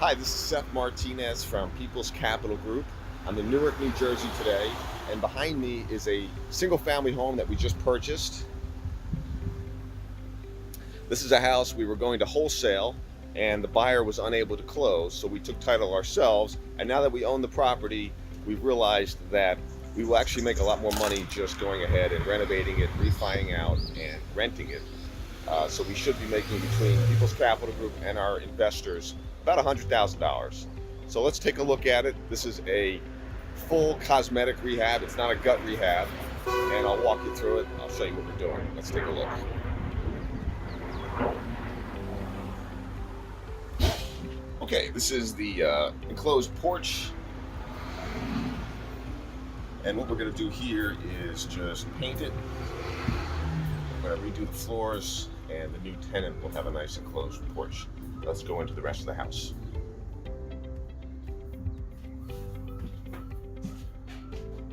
Hi, this is Seth Martinez from People's Capital Group. I'm in Newark, New Jersey today, and behind me is a single-family home that we just purchased. This is a house we were going to wholesale, and the buyer was unable to close, so we took title ourselves. And now that we own the property, we've realized that we will actually make a lot more money just going ahead and renovating it, refining out, and renting it. So we should be making, between People's Capital Group and our investors, about $100,000. So let's take a look at it. This is a full cosmetic rehab. It's not a gut rehab, and I'll walk you through it. I'll show you what we're doing. Let's take a look. Okay, this is the enclosed porch, and what we're going to do here is just paint it. We're going to redo the floors, and the new tenant will have a nice enclosed porch. Let's go into the rest of the house.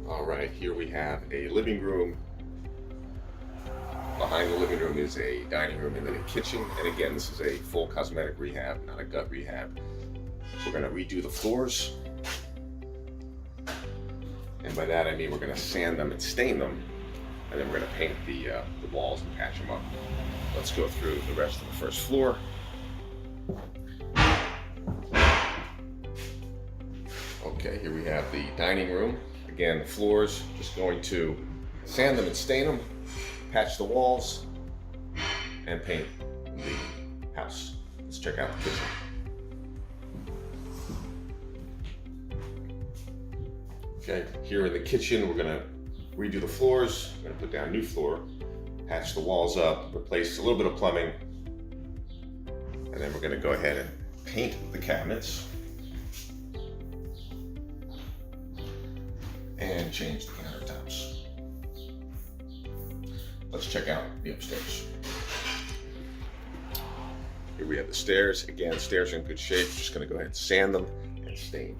All right, here we have a living room. Behind the living room is a dining room and then a kitchen. And again, this is a full cosmetic rehab, not a gut rehab. We're gonna redo the floors. And by that I mean we're gonna sand them and stain them. And then we're gonna paint the walls and patch them up. Let's go through the rest of the first floor. Okay, here we have the dining room. Again, the floors, just going to sand them and stain them, patch the walls, and paint the house. Let's check out the kitchen. Okay, here in the kitchen, we're gonna redo the floors. We're gonna put down a new floor, patch the walls up, replace a little bit of plumbing, and then we're gonna go ahead and paint the cabinets and change the countertops. Let's check out the upstairs. Here we have the stairs. Again, stairs are in good shape. Just gonna go ahead and sand them and stain.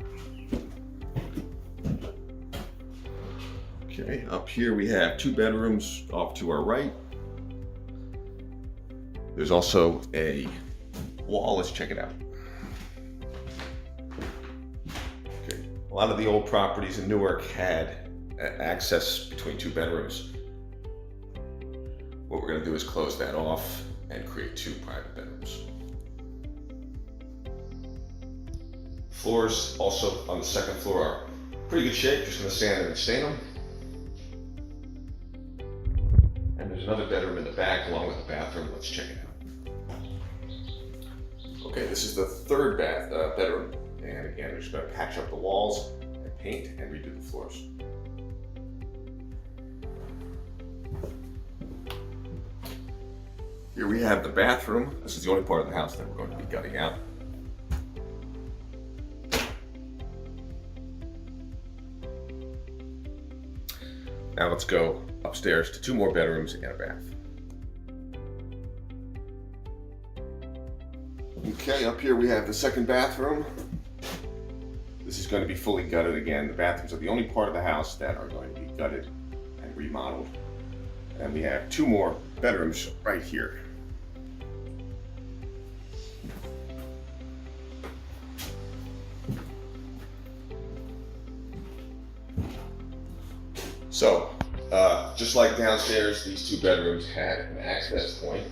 Okay, up here we have two bedrooms off to our right. There's also a wall. Let's check it out. A lot of the old properties in Newark had access between two bedrooms. What we're going to do is close that off and create two private bedrooms. Floors also on the second floor are pretty good shape. Just going to sand them and stain them. And there's another bedroom in the back along with the bathroom. Let's check it out. Okay, this is the third bedroom. And again, we're just going to patch up the walls and paint and redo the floors. Here we have the bathroom. This is the only part of the house that we're going to be gutting out. Now let's go upstairs to two more bedrooms and a bath. Okay, up here we have the second bathroom. This is going to be fully gutted again. The bathrooms are the only part of the house that are going to be gutted and remodeled. And we have two more bedrooms right here. So, just like downstairs, these two bedrooms had an access point.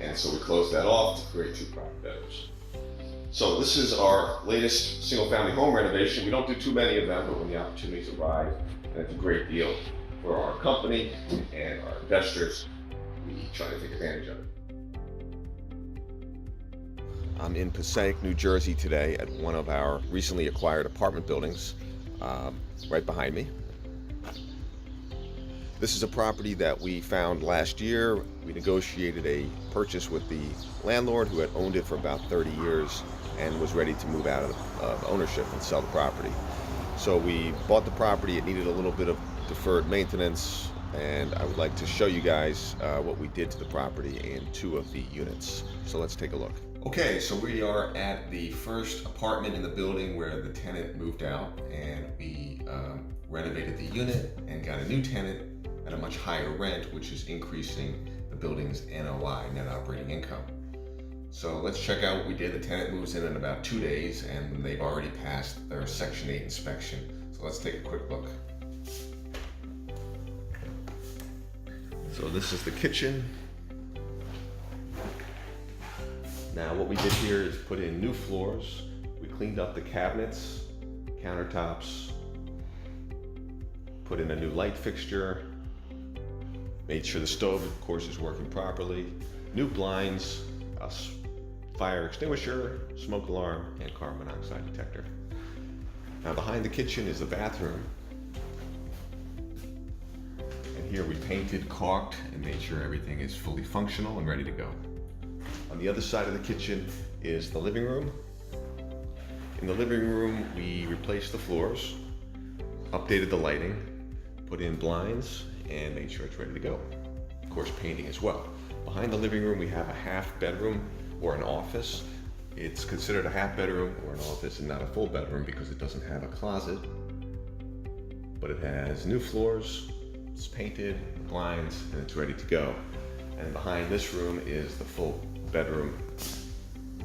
And so we closed that off to create two private bedrooms. So this is our latest single-family home renovation. We don't do too many of them, but when the opportunities arise, and it's a great deal for our company and our investors, we try to take advantage of it. I'm in Passaic, New Jersey today at one of our recently acquired apartment buildings, right behind me. This is a property that we found last year. We negotiated a purchase with the landlord who had owned it for about 30 years and was ready to move out of ownership and sell the property. So we bought the property. It needed a little bit of deferred maintenance, and I would like to show you guys what we did to the property in two of the units. So let's take a look. Okay, so we are at the first apartment in the building where the tenant moved out, and we renovated the unit and got a new tenant at a much higher rent, which is increasing the building's NOI, net operating income. So let's check out what we did. The tenant moves in about 2 days and they've already passed their Section 8 inspection. So let's take a quick look. So this is the kitchen. Now what we did here is put in new floors. We cleaned up the cabinets, countertops, put in a new light fixture, made sure the stove, of course, is working properly, new blinds, a fire extinguisher, smoke alarm, and carbon monoxide detector. Now behind the kitchen is the bathroom. And here we painted, caulked, and made sure everything is fully functional and ready to go. On the other side of the kitchen is the living room. In the living room, we replaced the floors, updated the lighting, put in blinds, and made sure it's ready to go. Of course, painting as well. Behind the living room, we have a half bedroom or an office. It's considered a half bedroom or an office and not a full bedroom because it doesn't have a closet, but it has new floors, it's painted, blinds, and it's ready to go. And behind this room is the full bedroom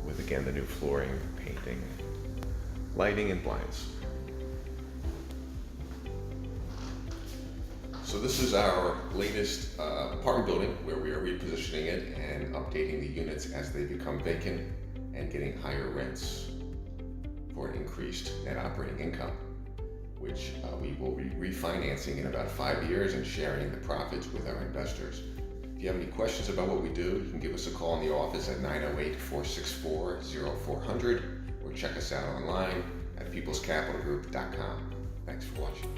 with, again, the new flooring, painting, lighting, and blinds. So this is our latest apartment building where we are repositioning it and updating the units as they become vacant and getting higher rents for an increased net operating income, which we will be refinancing in about 5 years and sharing the profits with our investors. If you have any questions about what we do, you can give us a call in the office at 908-464-0400 or check us out online at peoplescapitalgroup.com. Thanks for watching.